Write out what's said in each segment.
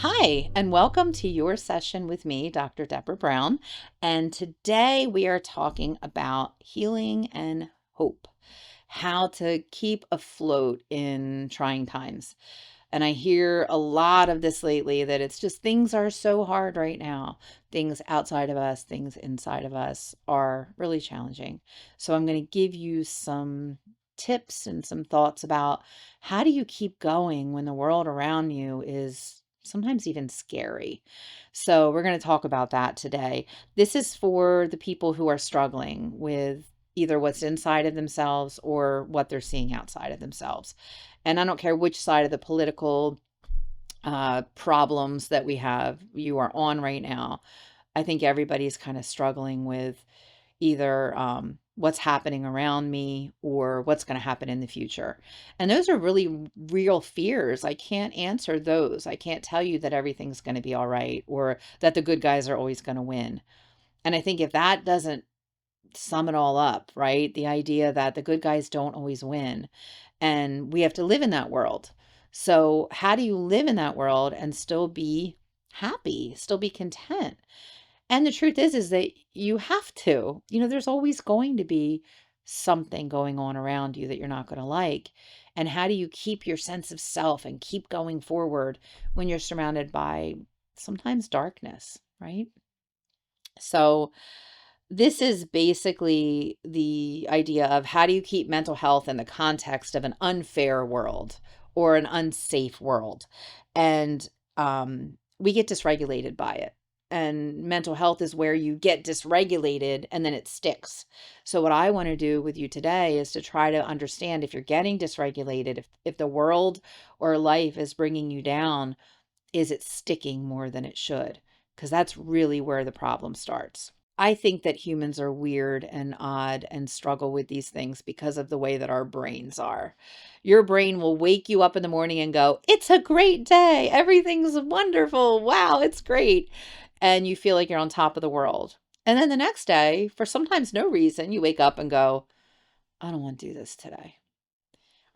Hi, and welcome to your session with me, Dr. Deborah Brown. And today we are talking about healing and hope, how to keep afloat in trying times. And I hear a lot of this lately that it's just things are so hard right now. Things outside of us, things inside of us are really challenging. So I'm going to give you some tips and some thoughts about how do you keep going when the world around you is sometimes even scary. So we're going to talk about that today. This is for the people who are struggling with either what's inside of themselves or what they're seeing outside of themselves. And I don't care which side of the political problems that you are on right now. I think everybody's kind of struggling with either what's happening around me or what's going to happen in the future. And those are really real fears. I can't answer those. I can't tell you that everything's going to be all right or that the good guys are always going to win. And I think if that doesn't sum it all up, right? The idea that the good guys don't always win and we have to live in that world. So, how do you live in that world and still be happy, still be content? And the truth is that you have to. There's always going to be something going on around you that you're not going to like. And how do you keep your sense of self and keep going forward when you're surrounded by sometimes darkness, right? So, this is basically the idea of how do you keep mental health in the context of an unfair world or an unsafe world. And we get dysregulated by it. And mental health is where you get dysregulated and then it sticks. So, what I want to do with you today is to try to understand if you're getting dysregulated, if the world or life is bringing you down, is it sticking more than it should? Because that's really where the problem starts. I think that humans are weird and odd and struggle with these things because of the way that our brains are. Your brain will wake you up in the morning and go, "It's a great day. Everything's wonderful. Wow, it's great." And you feel like you're on top of the world. And then the next day, for sometimes no reason, you wake up and go, "I don't want to do this today."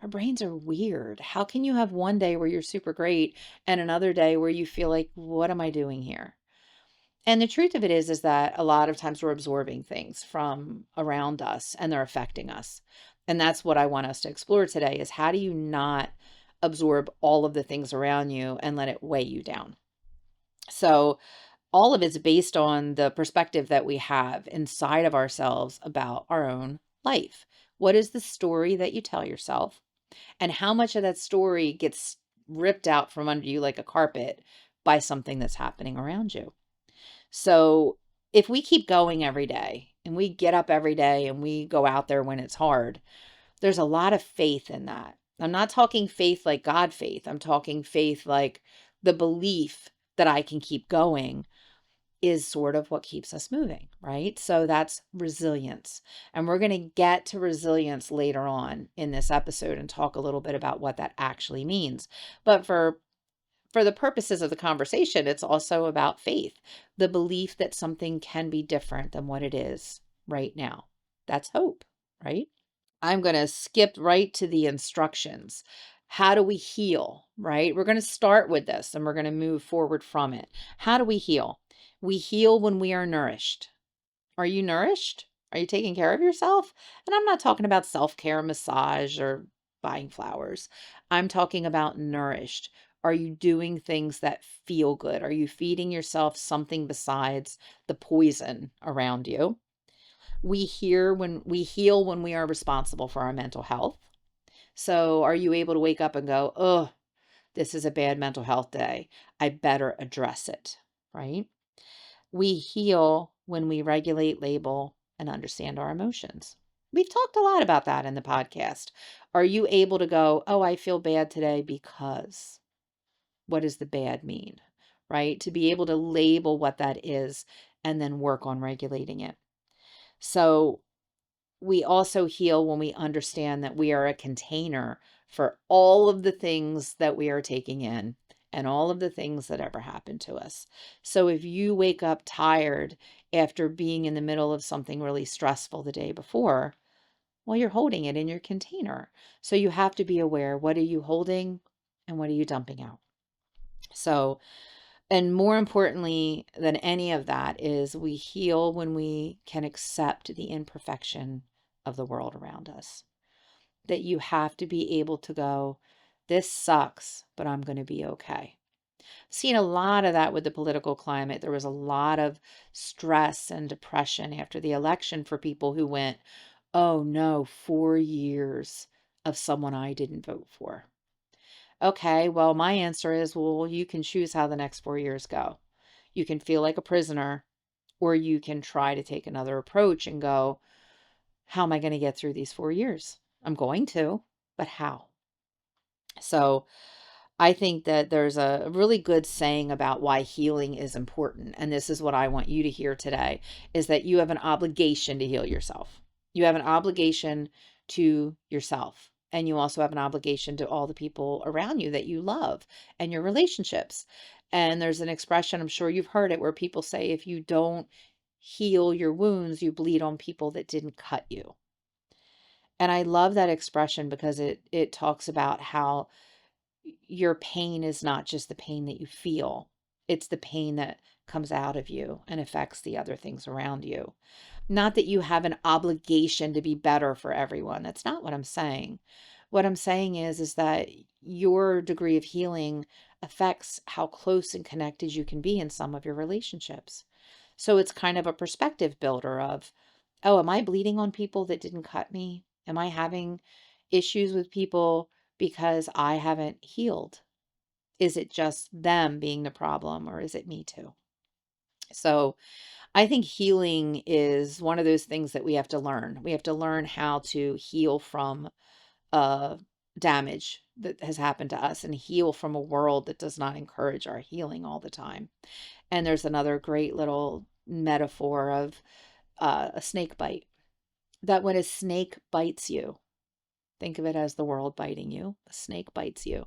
Our brains are weird. How can you have one day where you're super great and another day where you feel like, "What am I doing here?" And the truth of it is that a lot of times we're absorbing things from around us and they're affecting us. And that's what I want us to explore today is how do you not absorb all of the things around you and let it weigh you down? So all of it's based on the perspective that we have inside of ourselves about our own life. What is the story that you tell yourself? And how much of that story gets ripped out from under you like a carpet by something that's happening around you? So if we keep going every day and we get up every day and we go out there when it's hard, there's a lot of faith in that. I'm not talking faith like God faith. I'm talking faith like the belief that I can keep going is sort of what keeps us moving, right? So that's resilience. And we're going to get to resilience later on in this episode and talk a little bit about what that actually means. But for the purposes of the conversation, it's also about faith, the belief that something can be different than what it is right now. That's hope, right? I'm going to skip right to the instructions. How do we heal, right? We're going to start with this and we're going to move forward from it. How do we heal? We heal when we are nourished. Are you nourished? Are you taking care of yourself? And I'm not talking about self-care, massage, or buying flowers. I'm talking about nourished. Are you doing things that feel good? Are you feeding yourself something besides the poison around you? We heal when we are responsible for our mental health. So are you able to wake up and go, "Oh, this is a bad mental health day. I better address it," right? We heal when we regulate, label, and understand our emotions. We've talked a lot about that in the podcast. Are you able to go, "Oh, I feel bad today because," what does the bad mean? Right? To be able to label what that is and then work on regulating it. So we also heal when we understand that we are a container for all of the things that we are taking in and all of the things that ever happened to us. So if you wake up tired after being in the middle of something really stressful the day before, well, you're holding it in your container. So you have to be aware, what are you holding and what are you dumping out? So And more importantly than any of that is we heal when we can accept the imperfection of the world around us. That you have to be able to go, this sucks, but I'm going to be okay. Seen a lot of that with the political climate. There was a lot of stress and depression after the election for people who went, oh no, 4 years of someone I didn't vote for. Okay, well, my answer is, well, you can choose how the next 4 years go. You can feel like a prisoner, or you can try to take another approach and go, how am I going to get through these 4 years? I'm going to, but how? So I think that there's a really good saying about why healing is important. And this is what I want you to hear today is that you have an obligation to heal yourself. You have an obligation to yourself. And you also have an obligation to all the people around you that you love and your relationships. And there's an expression, I'm sure you've heard it, where people say, if you don't heal your wounds, you bleed on people that didn't cut you. And I love that expression because it talks about how your pain is not just the pain that you feel, it's the pain that comes out of you and affects the other things around you. Not that you have an obligation to be better for everyone. That's not what I'm saying. What I'm saying is that your degree of healing affects how close and connected you can be in some of your relationships. So it's kind of a perspective builder of, oh, am I bleeding on people that didn't cut me? Am I having issues with people because I haven't healed? Is it just them being the problem or is it me too? So I think healing is one of those things that we have to learn. We have to learn how to heal from uh, damage that has happened to us and heal from a world that does not encourage our healing all the time. And there's another great little metaphor of a snake bite. That when a snake bites you, think of it as the world biting you. A snake bites you.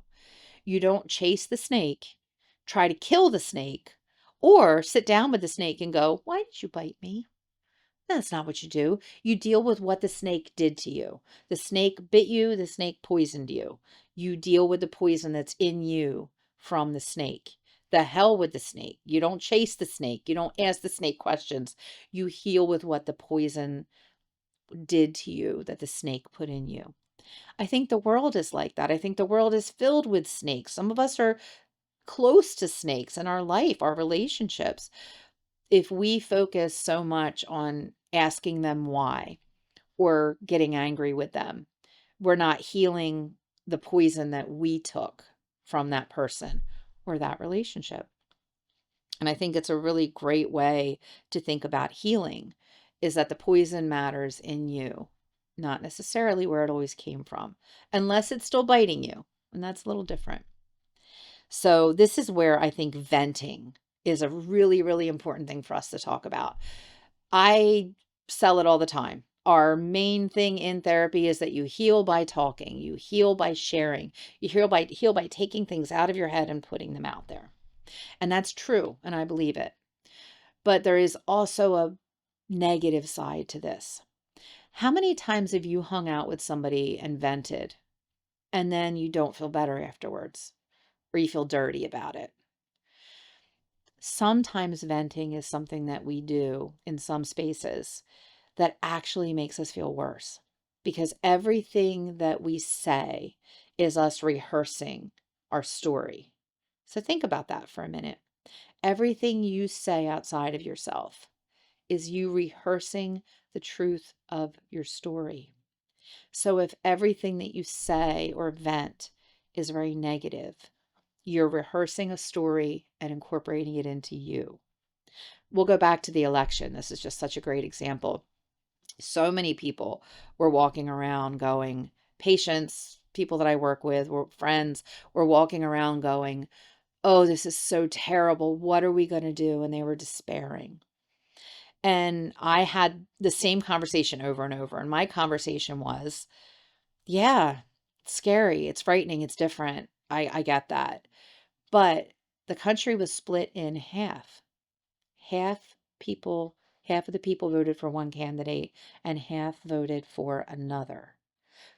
You don't chase the snake, try to kill the snake, or sit down with the snake and go, why did you bite me? That's not what you do. You deal with what the snake did to you. The snake bit you, the snake poisoned you. You deal with the poison that's in you from the snake. The hell with the snake. You don't chase the snake. You don't ask the snake questions. You heal with what the poison did to you that the snake put in you. I think the world is like that. I think the world is filled with snakes. Some of us are close to snakes in our life, our relationships. If we focus so much on asking them why or getting angry with them, we're not healing the poison that we took from that person or that relationship. And I think it's a really great way to think about healing is that the poison matters in you, not necessarily where it always came from, unless it's still biting you. And that's a little different. So this is where I think venting is a really, really important thing for us to talk about. I sell it all the time. Our main thing in therapy is that you heal by talking, you heal by sharing, you heal by taking things out of your head and putting them out there. And that's true, and I believe it. But there is also a negative side to this. How many times have you hung out with somebody and vented, and then you don't feel better afterwards, or you feel dirty about it? Sometimes venting is something that we do in some spaces that actually makes us feel worse because everything that we say is us rehearsing our story. So think about that for a minute. Everything you say outside of yourself is you rehearsing the truth of your story. So if everything that you say or vent is very negative, you're rehearsing a story and incorporating it into you. We'll go back to the election. This is just such a great example. So many people were walking around going, patients, people that I work with, were friends, were walking around going, oh, this is so terrible. What are we going to do? And they were despairing. And I had the same conversation over and over. And my conversation was, yeah, it's scary. It's frightening. It's different. I get that. But the country was split in half. Half people, half of the people voted for one candidate and half voted for another.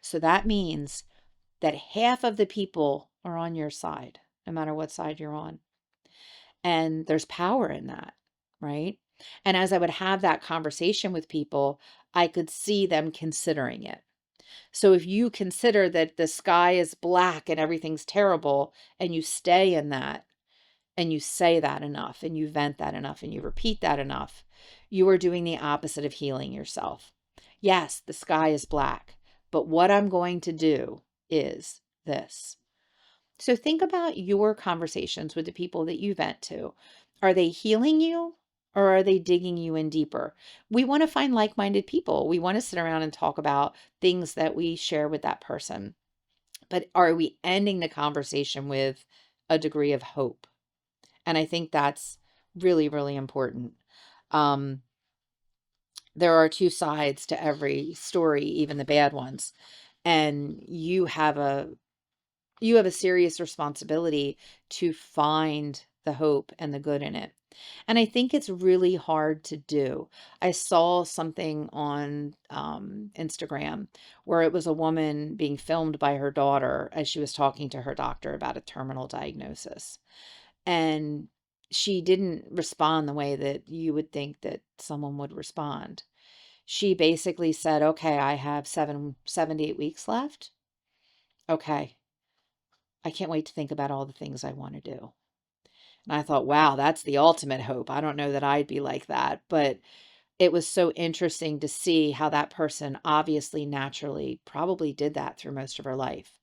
So that means that half of the people are on your side, no matter what side you're on. And there's power in that, right? And as I would have that conversation with people, I could see them considering it. So if you consider that the sky is black and everything's terrible, and you stay in that, and you say that enough, and you vent that enough, and you repeat that enough, you are doing the opposite of healing yourself. Yes, the sky is black, but what I'm going to do is this. So think about your conversations with the people that you vent to. Are they healing you, or are they digging you in deeper? We want to find like minded people. We want to sit around and talk about things that we share with that person. But are we ending the conversation with a degree of hope? And I think that's really, really important. Um, there are two sides to every story, even the bad ones. And you have a serious responsibility to find the hope and the good in it. And I think it's really hard to do. I saw something on Instagram where it was a woman being filmed by her daughter as she was talking to her doctor about a terminal diagnosis. And she didn't respond the way that you would think that someone would respond. She basically said, okay, I have 8 weeks left. Okay, I can't wait to think about all the things I want to do. And I thought, wow, that's the ultimate hope. I don't know that I'd be like that, but it was so interesting to see how that person obviously naturally probably did that through most of her life.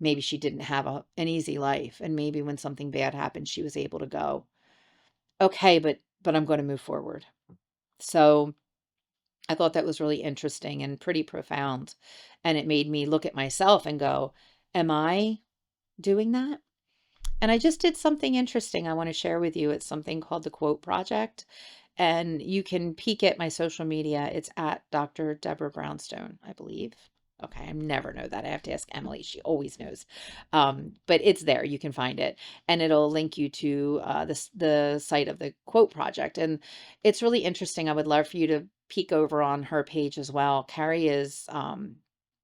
Maybe she didn't have an easy life, and maybe when something bad happened, she was able to go, okay, but I'm going to move forward. So I thought that was really interesting and pretty profound. And it made me look at myself and go, am I doing that? And I just did something interesting I want to share with you. It's something called the Quote Project. And you can peek at my social media. It's at Dr. Deborah Brownstone, I believe. Okay, I never know that. I have to ask Emily. She always knows. But it's there. You can find it. And it'll link you to the site of the Quote Project. And it's really interesting. I would love for you to peek over on her page as well. Carrie is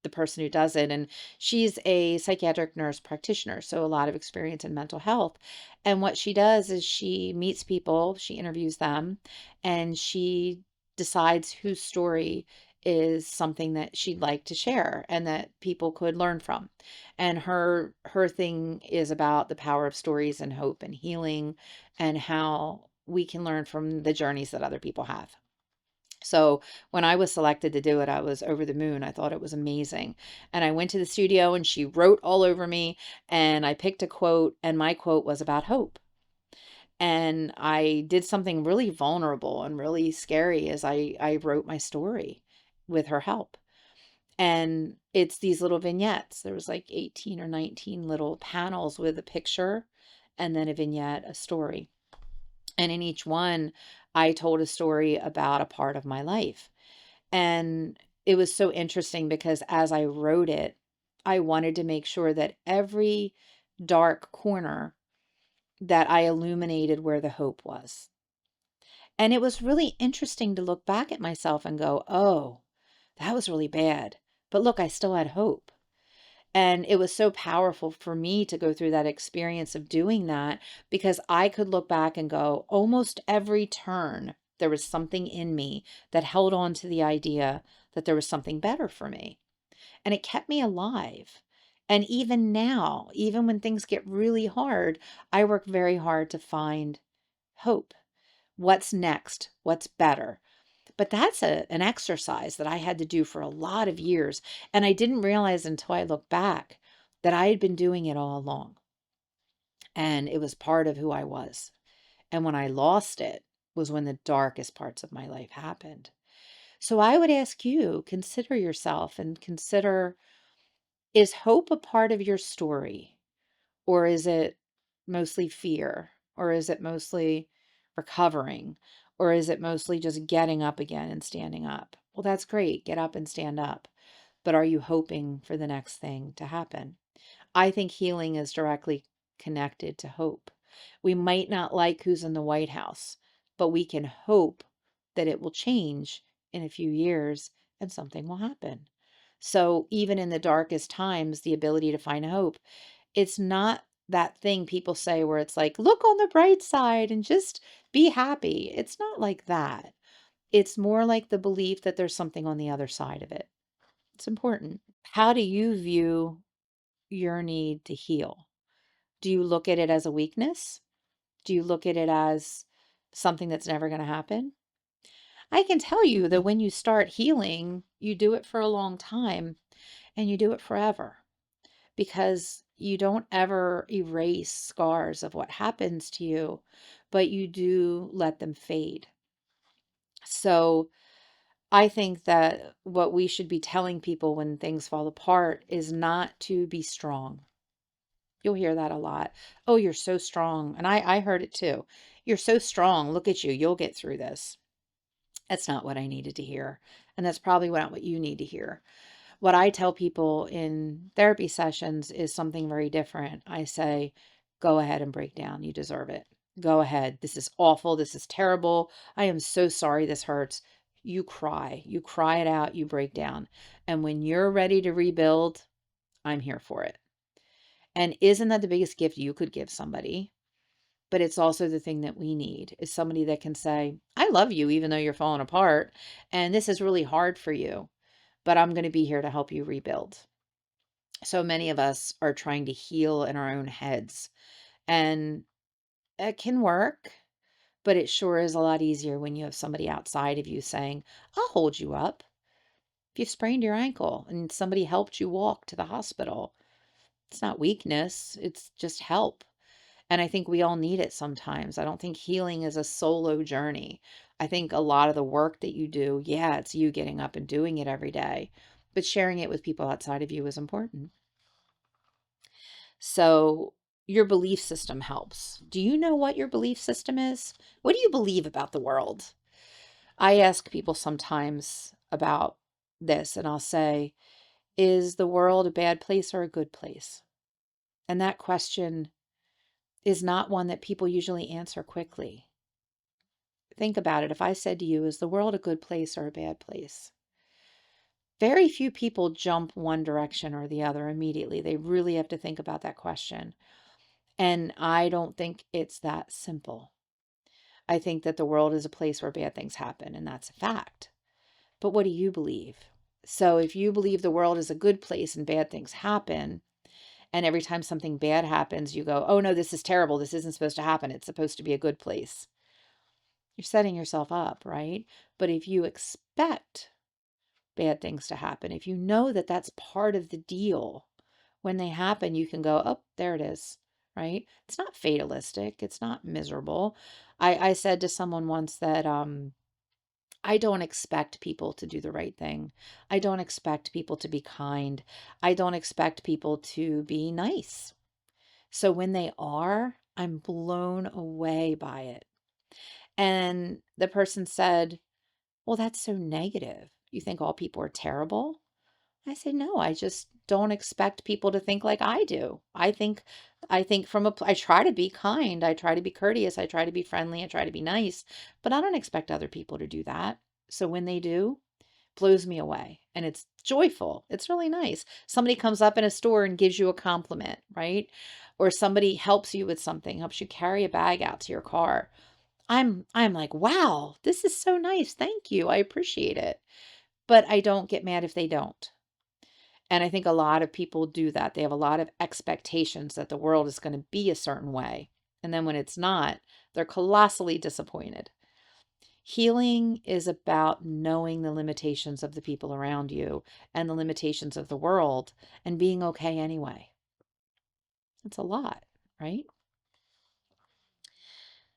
the person who does it. And she's a psychiatric nurse practitioner, so a lot of experience in mental health. And what she does is she meets people, she interviews them, and she decides whose story is something that she'd like to share and that people could learn from. And her thing is about the power of stories and hope and healing, and how we can learn from the journeys that other people have. So when I was selected to do it, I was over the moon. I thought it was amazing. And I went to the studio and she wrote all over me, and I picked a quote, and my quote was about hope. And I did something really vulnerable and really scary as I wrote my story with her help. And it's these little vignettes. There was like 18 or 19 little panels with a picture and then a vignette, a story. And in each one, I told a story about a part of my life. And it was so interesting because as I wrote it, I wanted to make sure that every dark corner that I illuminated where the hope was. And it was really interesting to look back at myself and go, oh, that was really bad. But look, I still had hope. And it was so powerful for me to go through that experience of doing that, because I could look back and go, almost every turn, there was something in me that held on to the idea that there was something better for me. And it kept me alive. And even now, even when things get really hard, I work very hard to find hope. What's next? What's better? But that's an exercise that I had to do for a lot of years. And I didn't realize until I looked back that I had been doing it all along. And it was part of who I was. And when I lost it was when the darkest parts of my life happened. So I would ask you, consider yourself and consider, is hope a part of your story? Or is it mostly fear? Or is it mostly recovering? Or is it mostly just getting up again and standing up? Well, that's great. Get up and stand up. But are you hoping for the next thing to happen? I think healing is directly connected to hope. We might not like who's in the White House, but we can hope that it will change in a few years and something will happen. So even in the darkest times, the ability to find hope, it's not that thing people say where it's like, look on the bright side and just be happy. It's not like that. It's more like the belief that there's something on the other side of it. It's important. How do you view your need to heal? Do you look at it as a weakness? Do you look at it as something that's never going to happen? I can tell you that when you start healing, you do it for a long time and you do it forever because you don't ever erase scars of what happens to you, but you do let them fade. So I think that what we should be telling people when things fall apart is not to be strong. You'll hear that a lot. Oh, you're so strong. And I heard it too. You're so strong. Look at you. You'll get through this. That's not what I needed to hear. And that's probably not what you need to hear. What I tell people in therapy sessions is something very different. I say, go ahead and break down. You deserve it. Go ahead. This is awful. This is terrible. I am so sorry this hurts. You cry. You cry it out. You break down. And when you're ready to rebuild, I'm here for it. And isn't that the biggest gift you could give somebody? But it's also the thing that we need is somebody that can say, I love you, even though you're falling apart. And this is really hard for you, but I'm going to be here to help you rebuild. So many of us are trying to heal in our own heads, and it can work, but it sure is a lot easier when you have somebody outside of you saying, I'll hold you up. If you sprained your ankle and somebody helped you walk to the hospital, it's not weakness, it's just help. And I think we all need it sometimes. I don't think healing is a solo journey. I think a lot of the work that you do, yeah, it's you getting up and doing it every day, but sharing it with people outside of you is important. So your belief system helps. Do you know what your belief system is? What do you believe about the world? I ask people sometimes about this, and I'll say, is the world a bad place or a good place? And that question is not one that people usually answer quickly. Think about it. If I said to you, is the world a good place or a bad place? Very few people jump one direction or the other immediately. They really have to think about that question. And I don't think it's that simple. I think that the world is a place where bad things happen, and that's a fact. But what do you believe? So if you believe the world is a good place and bad things happen, and every time something bad happens, you go, oh no, this is terrible. This isn't supposed to happen. It's supposed to be a good place. You're setting yourself up, right? But if you expect bad things to happen, if you know that that's part of the deal, when they happen, you can go, oh, there it is, right? It's not fatalistic. It's not miserable. I said to someone once that I don't expect people to do the right thing. I don't expect people to be kind. I don't expect people to be nice. So when they are, I'm blown away by it. And the person said, well, that's so negative. You think all people are terrible? I said, no, I just don't expect people to think like I do. I think I try to be kind. I try to be courteous. I try to be friendly. I try to be nice, but I don't expect other people to do that. So when they do, blows me away and it's joyful. It's really nice. Somebody comes up in a store and gives you a compliment, right? Or somebody helps you with something, helps you carry a bag out to your car. I'm like, wow, this is so nice. Thank you. I appreciate it. But I don't get mad if they don't. And I think a lot of people do that. They have a lot of expectations that the world is going to be a certain way. And then when it's not, they're colossally disappointed. Healing is about knowing the limitations of the people around you and the limitations of the world and being okay anyway. It's a lot, right?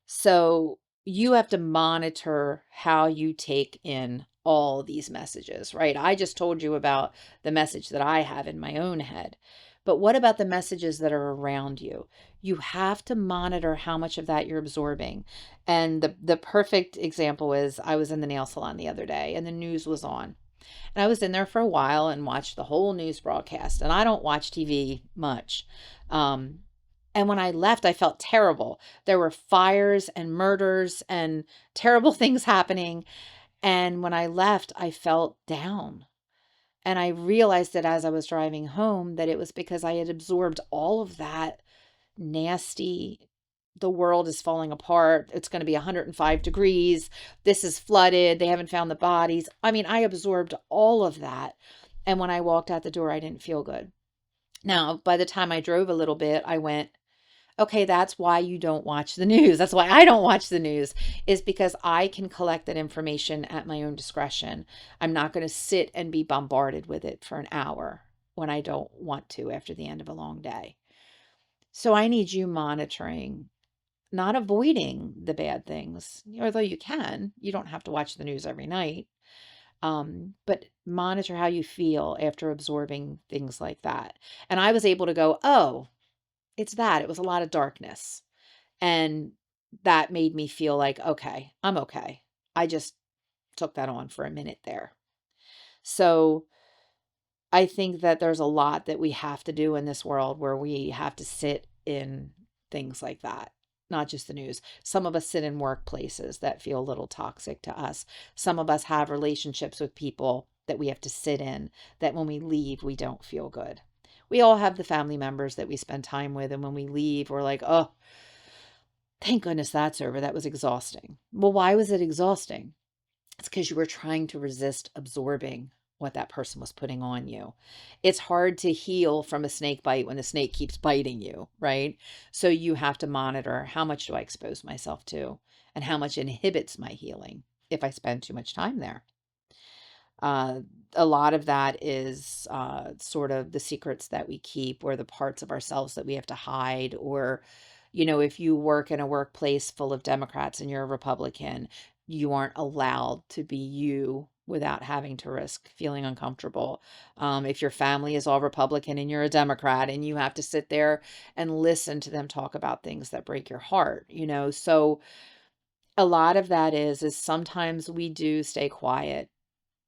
So you have to monitor how you take in all these messages, right? I just told you about the message that I have in my own head. But what about the messages that are around you? You have to monitor how much of that you're absorbing. And the perfect example is I was in the nail salon the other day and the news was on. And I was in there for a while and watched the whole news broadcast. And I don't watch TV much. Um, and when I left, I felt terrible. There were fires and murders and terrible things happening. And when I left, I felt down. And I realized that as I was driving home, that it was because I had absorbed all of that nasty, the world is falling apart, it's going to be 105 degrees, this is flooded, they haven't found the bodies. I mean, I absorbed all of that. And when I walked out the door, I didn't feel good. Now, by the time I drove a little bit, I went, okay, that's why you don't watch the news. That's why I don't watch the news, is because I can collect that information at my own discretion. I'm not going to sit and be bombarded with it for an hour when I don't want to after the end of a long day. So I need you monitoring, not avoiding the bad things, although you can. You don't have to watch the news every night. But monitor how you feel after absorbing things like that. And I was able to go, oh, it's that. It was a lot of darkness. And that made me feel like, okay, I'm okay. I just took that on for a minute there. So I think that there's a lot that we have to do in this world where we have to sit in things like that, not just the news. Some of us sit in workplaces that feel a little toxic to us. Some of us have relationships with people that we have to sit in, that when we leave, we don't feel good. We all have the family members that we spend time with, and when we leave, we're like, oh, thank goodness that's over. That was exhausting. Well, why was it exhausting? It's because you were trying to resist absorbing what that person was putting on you. It's hard to heal from a snake bite when the snake keeps biting you, right? So you have to monitor, how much do I expose myself to, and how much inhibits my healing if I spend too much time there. Uh, a lot of that is sort of the secrets that we keep, or the parts of ourselves that we have to hide. Or, if you work in a workplace full of Democrats and you're a Republican, you aren't allowed to be you without having to risk feeling uncomfortable. If your family is all Republican and you're a Democrat, and you have to sit there and listen to them talk about things that break your heart. So a lot of that is sometimes we do stay quiet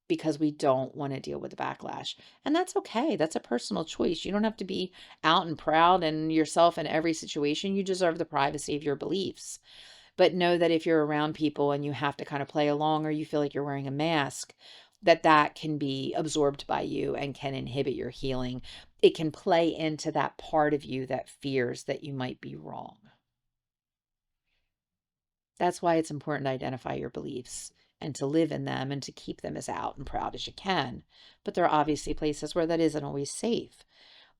because we don't want to deal with the backlash. And that's okay. That's a personal choice. You don't have to be out and proud and yourself in every situation. You deserve the privacy of your beliefs. But know that if you're around people and you have to kind of play along, or you feel like you're wearing a mask, that can be absorbed by you and can inhibit your healing. It can play into that part of you that fears that you might be wrong. That's why it's important to identify your beliefs and to live in them and to keep them as out and proud as you can. But there are obviously places where that isn't always safe.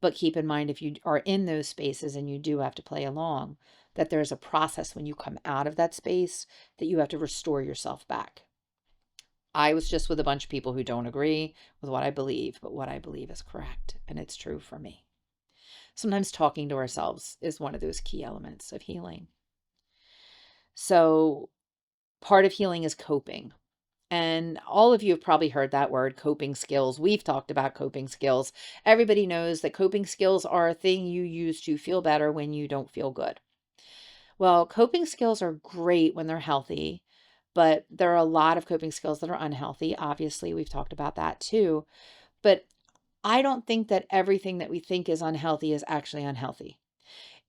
But keep in mind, if you are in those spaces and you do have to play along, that there's a process when you come out of that space that you have to restore yourself back. I was just with a bunch of people who don't agree with what I believe, but what I believe is correct and it's true for me. Sometimes talking to ourselves is one of those key elements of healing. So part of healing is coping. And all of you have probably heard that word, coping skills. We've talked about coping skills. Everybody knows that coping skills are a thing you use to feel better when you don't feel good. Well, coping skills are great when they're healthy, but there are a lot of coping skills that are unhealthy. Obviously, we've talked about that too. But I don't think that everything that we think is unhealthy is actually unhealthy.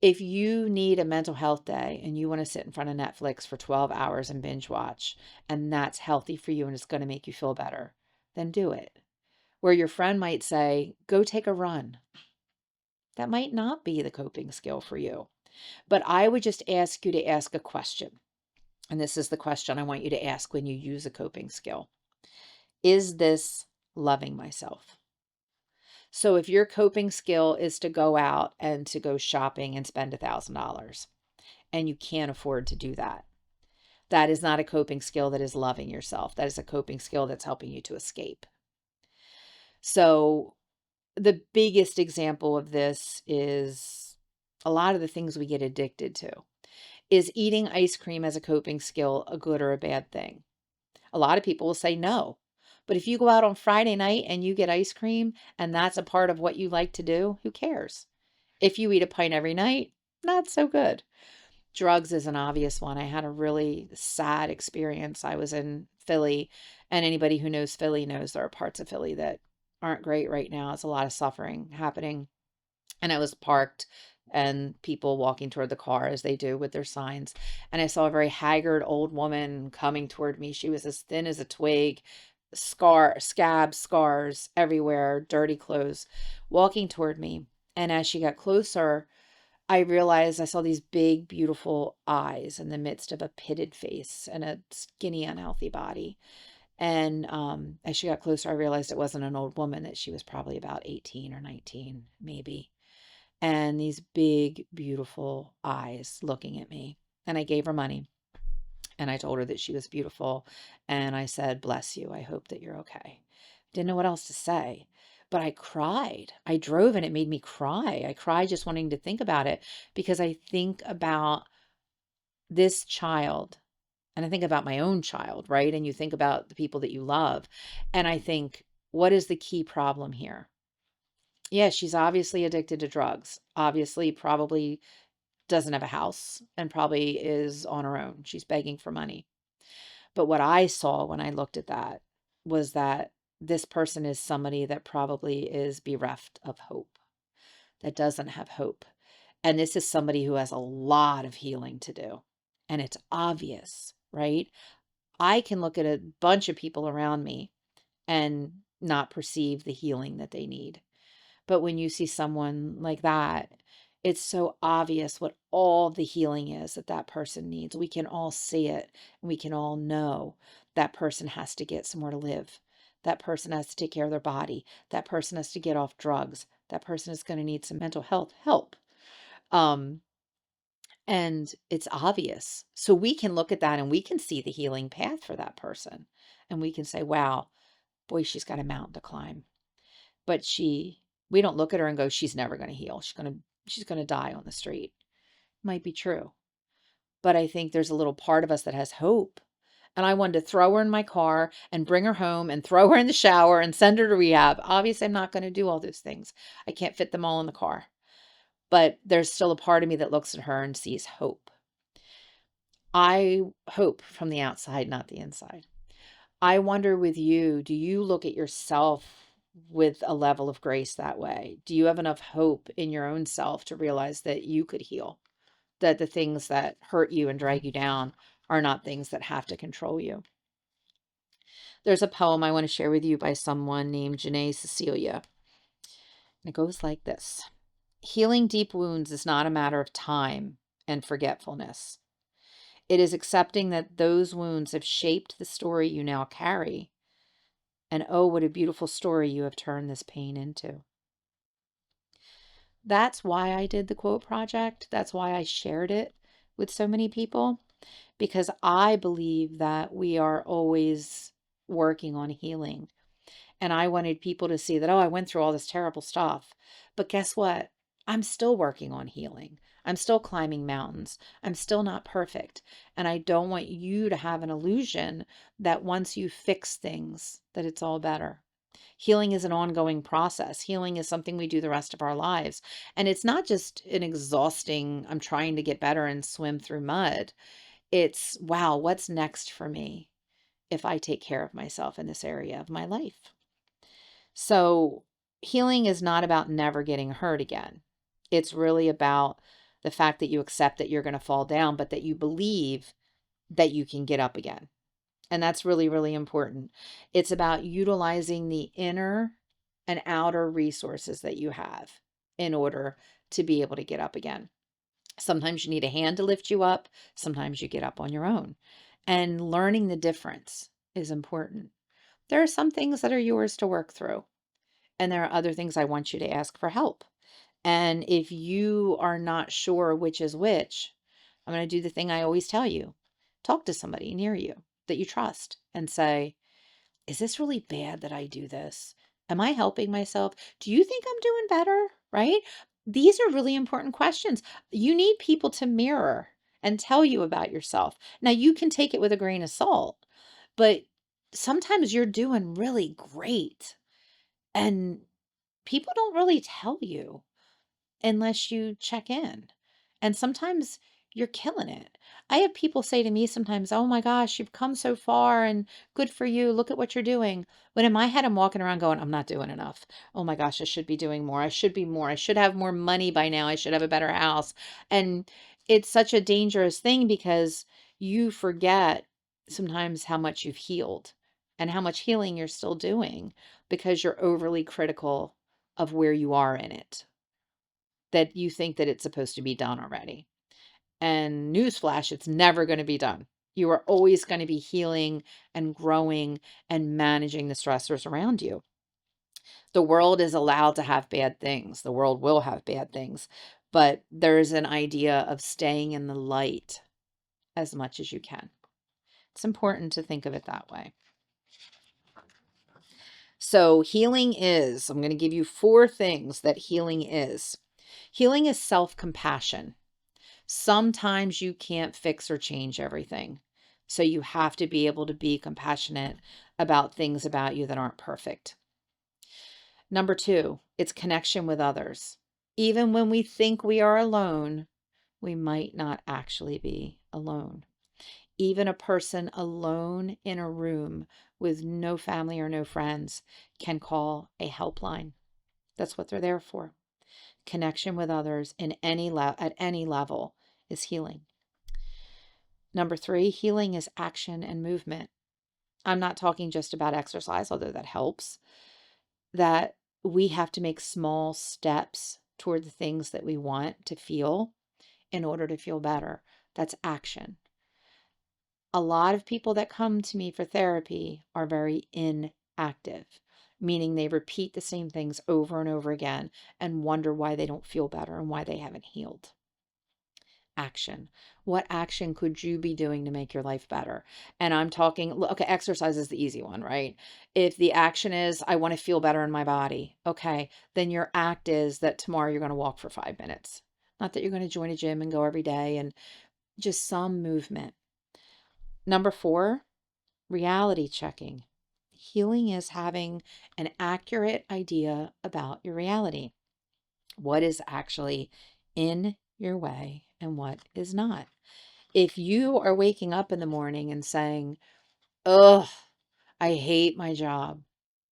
If you need a mental health day and you want to sit in front of Netflix for 12 hours and binge watch, and that's healthy for you and it's going to make you feel better, then do it. Where your friend might say, go take a run. That might not be the coping skill for you. But I would just ask you to ask a question. And this is the question I want you to ask when you use a coping skill. Is this loving myself? So if your coping skill is to go out and to go shopping and spend $1,000, and you can't afford to do that, that is not a coping skill that is loving yourself. That is a coping skill that's helping you to escape. So the biggest example of this is a lot of the things we get addicted to. Is eating ice cream as a coping skill a good or a bad thing? A lot of people will say no. But if you go out on Friday night and you get ice cream and that's a part of what you like to do, who cares? If you eat a pint every night, not so good. Drugs is an obvious one. I had a really sad experience. I was in Philly, and anybody who knows Philly knows there are parts of Philly that aren't great right now. It's a lot of suffering happening. And I was parked and people walking toward the car as they do with their signs. And I saw a very haggard old woman coming toward me. She was as thin as a twig, scars everywhere, dirty clothes, walking toward me. And as she got closer, I realized I saw these big, beautiful eyes in the midst of a pitted face and a skinny, unhealthy body. And as she got closer, I realized it wasn't an old woman, that she was probably about 18 or 19, maybe. And these big, beautiful eyes looking at me. And I gave her money and I told her that she was beautiful. And I said, "Bless you. I hope that you're okay." Didn't know what else to say. But I cried. I drove and it made me cry. I cried just wanting to think about it because I think about this child and I think about my own child, right? And you think about the people that you love. And I think, what is the key problem here? Yeah, she's obviously addicted to drugs. Obviously, probably doesn't have a house and probably is on her own. She's begging for money. But what I saw when I looked at that was that this person is somebody that probably is bereft of hope, that doesn't have hope. And this is somebody who has a lot of healing to do. And it's obvious, right? I can look at a bunch of people around me and not perceive the healing that they need. But when you see someone like that, it's so obvious what all the healing is that that person needs. We can all see it and we can all know that person has to get somewhere to live. That person has to take care of their body. That person has to get off drugs. That person is going to need some mental health help. Um, and it's obvious. So we can look at that and we can see the healing path for that person. And we can say, wow, boy, she's got a mountain to climb. But we don't look at her and go, she's never going to heal. She's going to die on the street. Might be true. But I think there's a little part of us that has hope. And I wanted to throw her in my car and bring her home and throw her in the shower and send her to rehab. Obviously, I'm not going to do all those things. I can't fit them all in the car. But there's still a part of me that looks at her and sees hope. I hope from the outside, not the inside. I wonder with you, do you look at yourself with a level of grace that way? Do you have enough hope in your own self to realize that you could heal? That the things that hurt you and drag you down are not things that have to control you. There's a poem I want to share with you by someone named Janae Cecilia. And it goes like this: Healing deep wounds is not a matter of time and forgetfulness. It is accepting that those wounds have shaped the story you now carry. And oh, what a beautiful story you have turned this pain into. That's why I did the quote project. That's why I shared it with so many people, because I believe that we are always working on healing. And I wanted people to see that, oh, I went through all this terrible stuff. But guess what? I'm still working on healing. I'm still climbing mountains. I'm still not perfect. And I don't want you to have an illusion that once you fix things, that it's all better. Healing is an ongoing process. Healing is something we do the rest of our lives. And it's not just an exhausting, I'm trying to get better and swim through mud. It's, wow, what's next for me if I take care of myself in this area of my life? So healing is not about never getting hurt again. It's really about the fact that you accept that you're going to fall down, but that you believe that you can get up again. And that's really, really important. It's about utilizing the inner and outer resources that you have in order to be able to get up again. Sometimes you need a hand to lift you up. Sometimes you get up on your own. And learning the difference is important. There are some things that are yours to work through. And there are other things I want you to ask for help. And if you are not sure which is which, I'm going to do the thing I always tell you. Talk to somebody near you that you trust and say, is this really bad that I do this? Am I helping myself? Do you think I'm doing better? Right? These are really important questions. You need people to mirror and tell you about yourself. Now, you can take it with a grain of salt, but sometimes you're doing really great and people don't really tell you unless you check in. And sometimes you're killing it. I have people say to me sometimes, oh my gosh, you've come so far and good for you. Look at what you're doing. When in my head, I'm walking around going, I'm not doing enough. Oh my gosh, I should be doing more. I should be more. I should have more money by now. I should have a better house. And it's such a dangerous thing because you forget sometimes how much you've healed and how much healing you're still doing because you're overly critical of where you are in it. that you think that it's supposed to be done already. And newsflash, it's never going to be done. You are always going to be healing and growing and managing the stressors around you. The world is allowed to have bad things. The world will have bad things, but there's an idea of staying in the light as much as you can. It's important to think of it that way. So, I'm going to give you 4 things that healing is. Healing is self compassion. Sometimes you can't fix or change everything. So, you have to be able to be compassionate about things about you that aren't perfect. Number 2, it's connection with others. Even when we think we are alone, we might not actually be alone. Even a person alone in a room with no family or no friends can call a helpline. That's what they're there for. Connection with others at any level is healing. Number 3, healing is action and movement. I'm not talking just about exercise, although that helps. That we have to make small steps toward the things that we want to feel in order to feel better. That's action. A lot of people that come to me for therapy are very inactive, meaning they repeat the same things over and over again and wonder why they don't feel better and why they haven't healed. Action. What action could you be doing to make your life better? And I'm talking, okay, exercise is the easy one, right? If the action is, I want to feel better in my body, okay, then your act is that tomorrow you're going to walk for 5 minutes. Not that you're going to join a gym and go every day, and just some movement. Number 4, reality checking. Healing is having an accurate idea about your reality. What is actually in your way and what is not. If you are waking up in the morning and saying, "Ugh, I hate my job.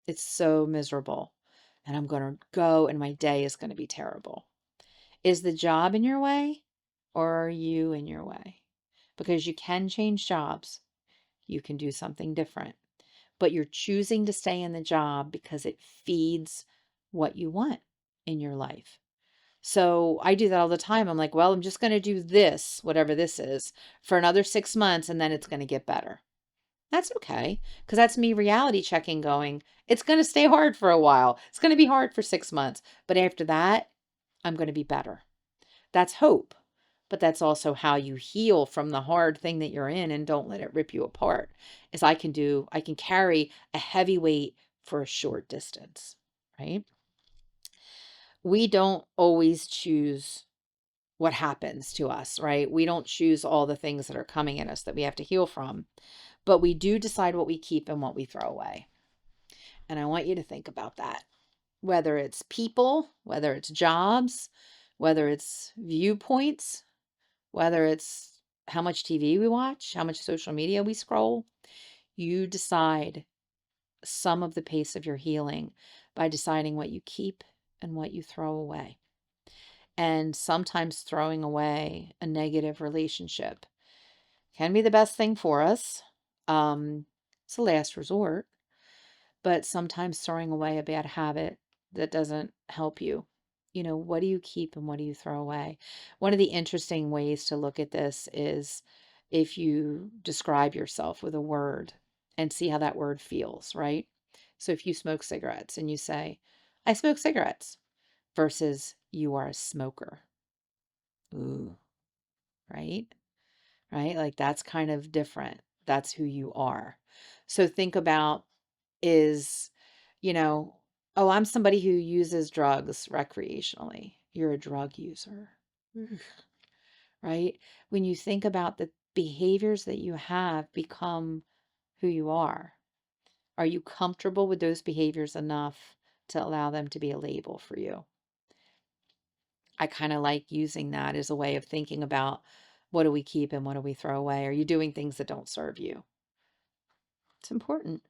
It's so miserable. And I'm going to go and my day is going to be terrible." Is the job in your way or are you in your way? Because you can change jobs. You can do something different, but you're choosing to stay in the job because it feeds what you want in your life. So I do that all the time. I'm like, well, I'm just going to do this, whatever this is, for another 6 months, and then it's going to get better. That's okay, because that's me reality checking going, it's going to stay hard for a while. It's going to be hard for 6 months, but after that, I'm going to be better. That's hope. But that's also how you heal from the hard thing that you're in and don't let it rip you apart. Is I can carry a heavy weight for a short distance, right? We don't always choose what happens to us, right? We don't choose all the things that are coming at us that we have to heal from, but we do decide what we keep and what we throw away. And I want you to think about that. Whether it's people, whether it's jobs, whether it's viewpoints, whether it's how much TV we watch, how much social media we scroll, you decide some of the pace of your healing by deciding what you keep and what you throw away. And sometimes throwing away a negative relationship can be the best thing for us. It's a last resort, but sometimes throwing away a bad habit that doesn't help you. What do you keep and what do you throw away? One of the interesting ways to look at this is if you describe yourself with a word and see how that word feels, right? So if you smoke cigarettes and you say, I smoke cigarettes, versus you are a smoker. Ooh, right? Right? Like that's kind of different. That's who you are. So think about is, you know, oh, I'm somebody who uses drugs recreationally. You're a drug user, right? When you think about the behaviors that you have become who you are you comfortable with those behaviors enough to allow them to be a label for you? I kind of like using that as a way of thinking about what do we keep and what do we throw away? Are you doing things that don't serve you? It's important.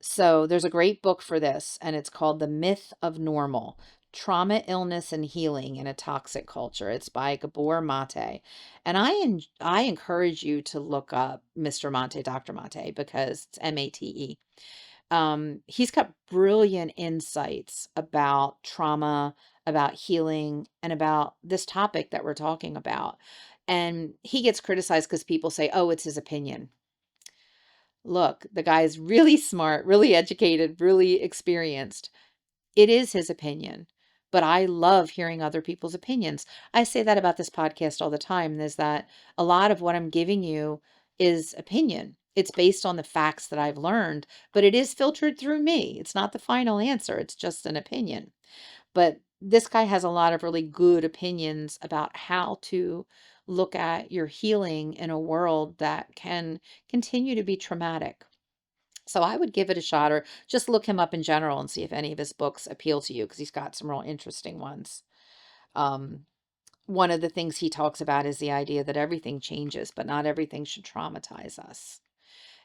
So there's a great book for this, and it's called The Myth of Normal: Trauma, Illness, and Healing in a Toxic Culture. It's by Gabor Mate. And I encourage you to look up Mr. Mate, Dr. Mate, because it's Mate. He's got brilliant insights about trauma, about healing and about this topic that we're talking about. And he gets criticized because people say, oh, it's his opinion. Look, the guy is really smart, really educated, really experienced. It is his opinion, but I love hearing other people's opinions. I say that about this podcast all the time, is that a lot of what I'm giving you is opinion. It's based on the facts that I've learned, but it is filtered through me. It's not the final answer. It's just an opinion. But this guy has a lot of really good opinions about how to look at your healing in a world that can continue to be traumatic. So I would give it a shot, or just look him up in general and see if any of his books appeal to you, because he's got some real interesting ones. Um, one of the things he talks about is the idea that everything changes, but not everything should traumatize us.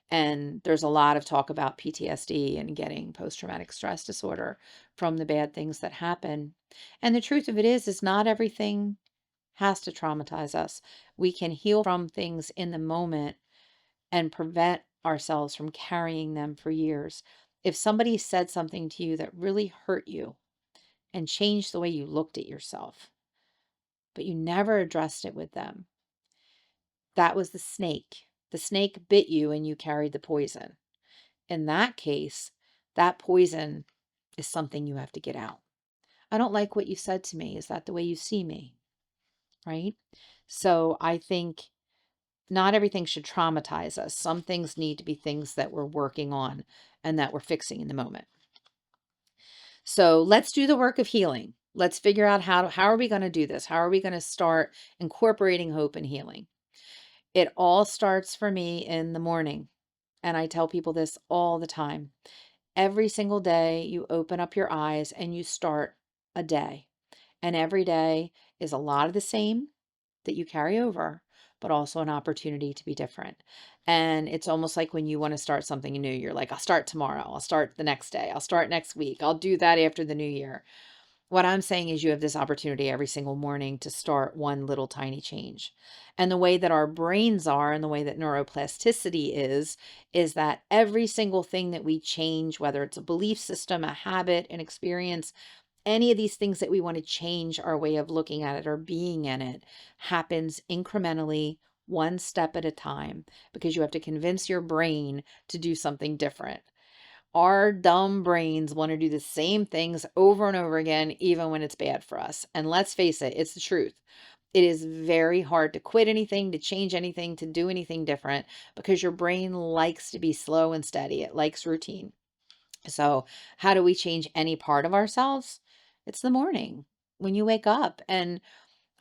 And there's a lot of talk about PTSD and getting post-traumatic stress disorder from the bad things that happen. And the truth of it is not everything has to traumatize us. We can heal from things in the moment and prevent ourselves from carrying them for years. If somebody said something to you that really hurt you and changed the way you looked at yourself, but you never addressed it with them, that was the snake. The snake bit you and you carried the poison. In that case, that poison is something you have to get out. I don't like what you said to me. Is that the way you see me? Right? So I think not everything should traumatize us. Some things need to be things that we're working on and that we're fixing in the moment. So let's do the work of healing. Let's figure out how are we going to do this? How are we going to start incorporating hope and healing? It all starts for me in the morning. And I tell people this all the time. Every single day, you open up your eyes and you start a day. And every day is a lot of the same that you carry over, but also an opportunity to be different. And it's almost like when you want to start something new, you're like, I'll start tomorrow. I'll start the next day. I'll start next week. I'll do that after the new year. What I'm saying is you have this opportunity every single morning to start one little tiny change. And the way that our brains are and the way that neuroplasticity is that every single thing that we change, whether it's a belief system, a habit, an experience, any of these things that we want to change our way of looking at it or being in it, happens incrementally, one step at a time, because you have to convince your brain to do something different. Our dumb brains want to do the same things over and over again, even when it's bad for us. And let's face it, it's the truth. It is very hard to quit anything, to change anything, to do anything different, because your brain likes to be slow and steady. It likes routine. So, how do we change any part of ourselves? It's the morning when you wake up. And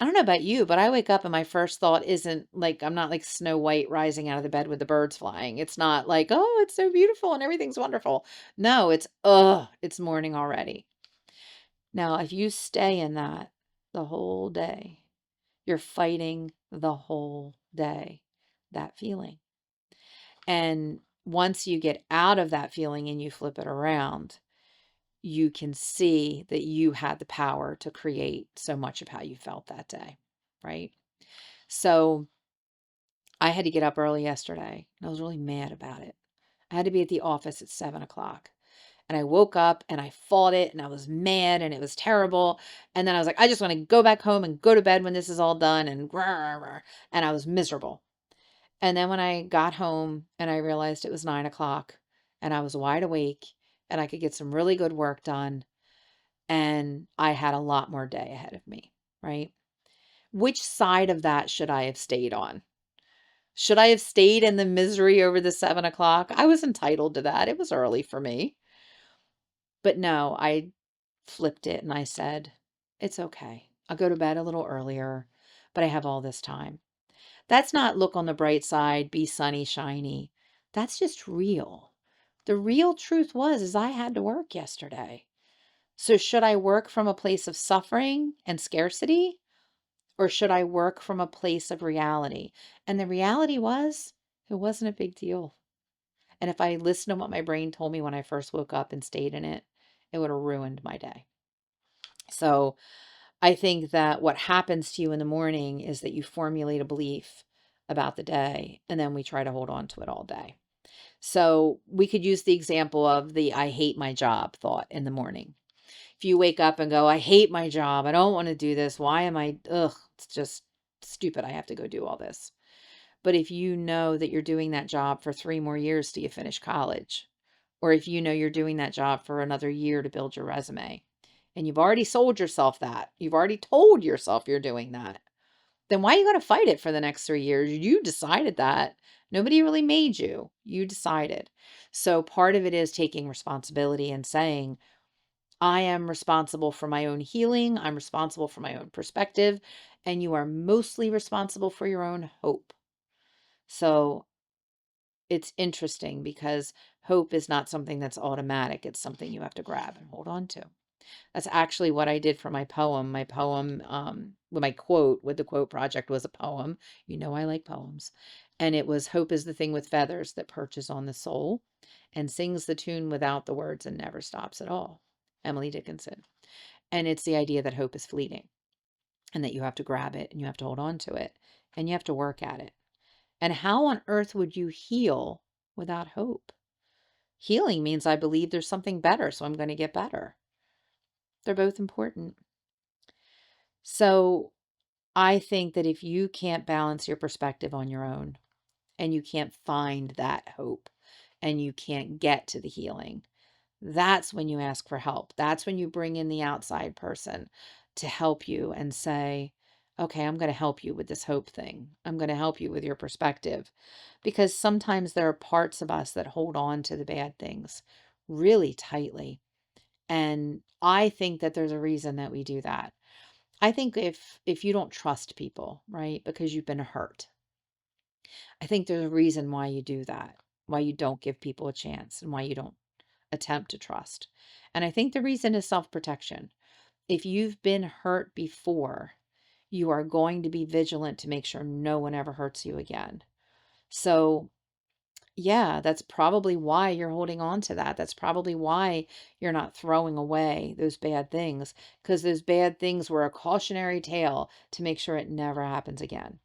I don't know about you, but I wake up and my first thought isn't like, I'm not like Snow White rising out of the bed with the birds flying. It's not like, oh, it's so beautiful and everything's wonderful. No, it's morning already. Now, if you stay in that the whole day, you're fighting the whole day, that feeling. And once you get out of that feeling and you flip it around, you can see that you had the power to create so much of how you felt that day, right? So I had to get up early yesterday. And I was really mad about it. I had to be at the office at 7 o'clock. And I woke up and I fought it and I was mad and it was terrible. And then I was like, I just want to go back home and go to bed when this is all done. And I was miserable. And then when I got home and I realized it was 9 o'clock and I was wide awake and I could get some really good work done, and I had a lot more day ahead of me, right? Which side of that should I have stayed on? Should I have stayed in the misery over the 7 o'clock? I was entitled to that. It was early for me. But no, I flipped it and I said, it's okay. I'll go to bed a little earlier, but I have all this time. That's not look on the bright side, be sunny, shiny. That's just real. The real truth is I had to work yesterday. So should I work from a place of suffering and scarcity? Or should I work from a place of reality? And the reality was, it wasn't a big deal. And if I listened to what my brain told me when I first woke up and stayed in it, it would have ruined my day. So I think that what happens to you in the morning is that you formulate a belief about the day, and then we try to hold on to it all day. So we could use the example of the I hate my job thought in the morning. If you wake up and go, I hate my job, I don't want to do this. Why am I, ugh, it's just stupid. I have to go do all this. But if you know that you're doing that job for 3 more years till you finish college, or if you know you're doing that job for another year to build your resume, and you've already sold yourself that, you've already told yourself you're doing that, then why are you going to fight it for the next 3 years? You decided that. Nobody really made you. You decided. So part of it is taking responsibility and saying, I am responsible for my own healing. I'm responsible for my own perspective. And you are mostly responsible for your own hope. So it's interesting because hope is not something that's automatic. It's something you have to grab and hold on to. That's actually what I did for my poem. My poem, with my quote, with the quote project was a poem. You know, I like poems. And it was, hope is the thing with feathers that perches on the soul and sings the tune without the words and never stops at all. Emily Dickinson. And it's the idea that hope is fleeting and that you have to grab it and you have to hold on to it and you have to work at it. And how on earth would you heal without hope? Healing means I believe there's something better, so I'm going to get better. They're both important. So I think that if you can't balance your perspective on your own and you can't find that hope and you can't get to the healing, that's when you ask for help. That's when you bring in the outside person to help you and say, okay, I'm going to help you with this hope thing. I'm going to help you with your perspective. Because sometimes there are parts of us that hold on to the bad things really tightly. And I think that there's a reason that we do that. I think if you don't trust people, right, because you've been hurt, I think there's a reason why you do that, why you don't give people a chance and why you don't attempt to trust. And I think the reason is self-protection. If you've been hurt before, you are going to be vigilant to make sure no one ever hurts you again. So, yeah, that's probably why you're holding on to that. That's probably why you're not throwing away those bad things, because those bad things were a cautionary tale to make sure it never happens again.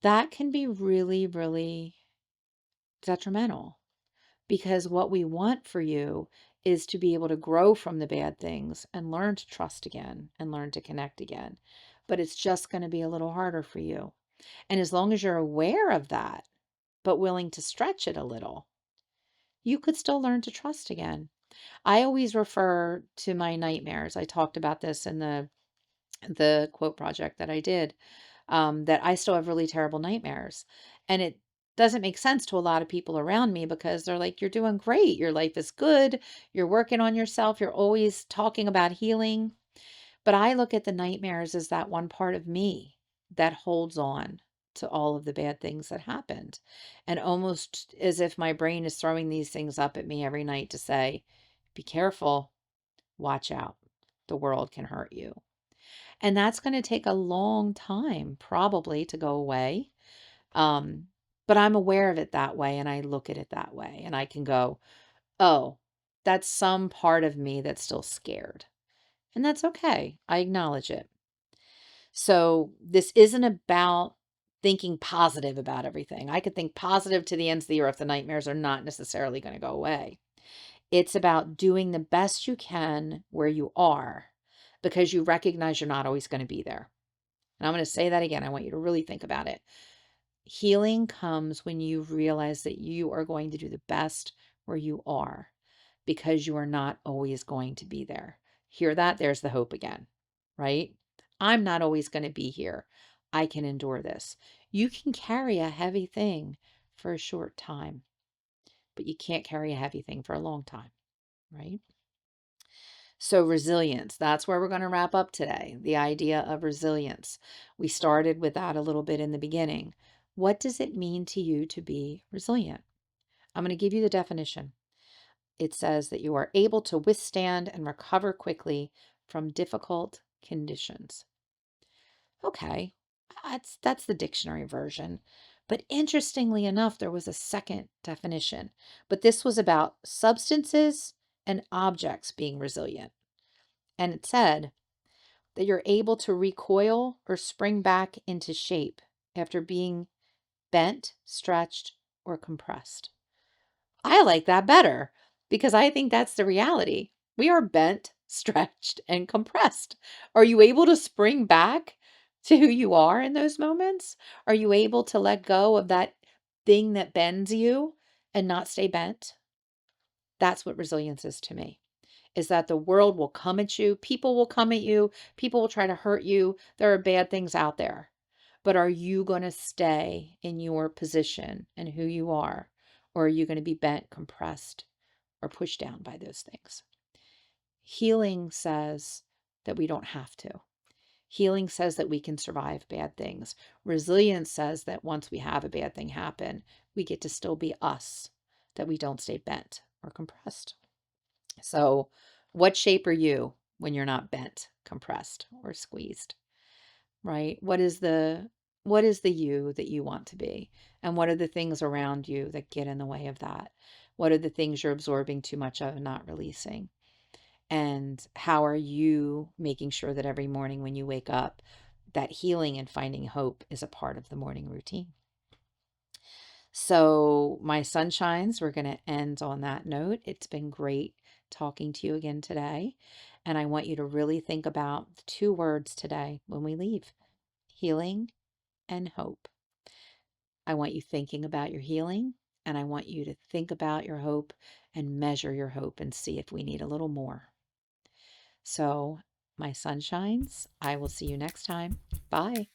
That can be really, really detrimental. Because what we want for you is to be able to grow from the bad things and learn to trust again and learn to connect again. But it's just going to be a little harder for you. And as long as you're aware of that, but willing to stretch it a little, you could still learn to trust again. I always refer to my nightmares. I talked about this in the quote project that I did, that I still have really terrible nightmares. And it doesn't make sense to a lot of people around me because they're like, you're doing great. Your life is good. You're working on yourself. You're always talking about healing. But I look at the nightmares as that one part of me that holds on to all of the bad things that happened. And almost as if my brain is throwing these things up at me every night to say, be careful, watch out. The world can hurt you. And that's going to take a long time probably to go away. Um, but I'm aware of it that way and I look at it that way and I can go, oh, that's some part of me that's still scared. And that's okay. I acknowledge it. So this isn't about thinking positive about everything. I could think positive to the ends of the earth. The nightmares are not necessarily going to go away. It's about doing the best you can where you are because you recognize you're not always going to be there. And I'm going to say that again. I want you to really think about it. Healing comes when you realize that you are going to do the best where you are because you are not always going to be there. Hear that? There's the hope again, right? I'm not always going to be here. I can endure this. You can carry a heavy thing for a short time, but you can't carry a heavy thing for a long time, right? So, resilience, that's where we're going to wrap up today. The idea of resilience. We started with that a little bit in the beginning. What does it mean to you to be resilient? I'm going to give you the definition. It says that you are able to withstand and recover quickly from difficult conditions. Okay, that's the dictionary version. But interestingly enough, there was a second definition. But this was about substances and objects being resilient. And it said that you're able to recoil or spring back into shape after being bent, stretched, or compressed. I like that better because I think that's the reality. We are bent, stretched, and compressed. Are you able to spring back to who you are in those moments? Are you able to let go of that thing that bends you and not stay bent? That's what resilience is to me. Is that the world will come at you, people will come at you, people will try to hurt you. There are bad things out there. But are you going to stay in your position and who you are? Or are you going to be bent, compressed, or pushed down by those things? Healing says that we don't have to. Healing says that we can survive bad things. Resilience says that once we have a bad thing happen, we get to still be us, that we don't stay bent or compressed. So, what shape are you when you're not bent, compressed, or squeezed? Right? What is the you that you want to be? And what are the things around you that get in the way of that? What are the things you're absorbing too much of and not releasing? And how are you making sure that every morning when you wake up, that healing and finding hope is a part of the morning routine? So, my sunshines, we're going to end on that note. It's been great talking to you again today. And I want you to really think about the two words today when we leave: healing and hope. I want you thinking about your healing, and I want you to think about your hope and measure your hope and see if we need a little more. So, my sunshines, I will see you next time. Bye.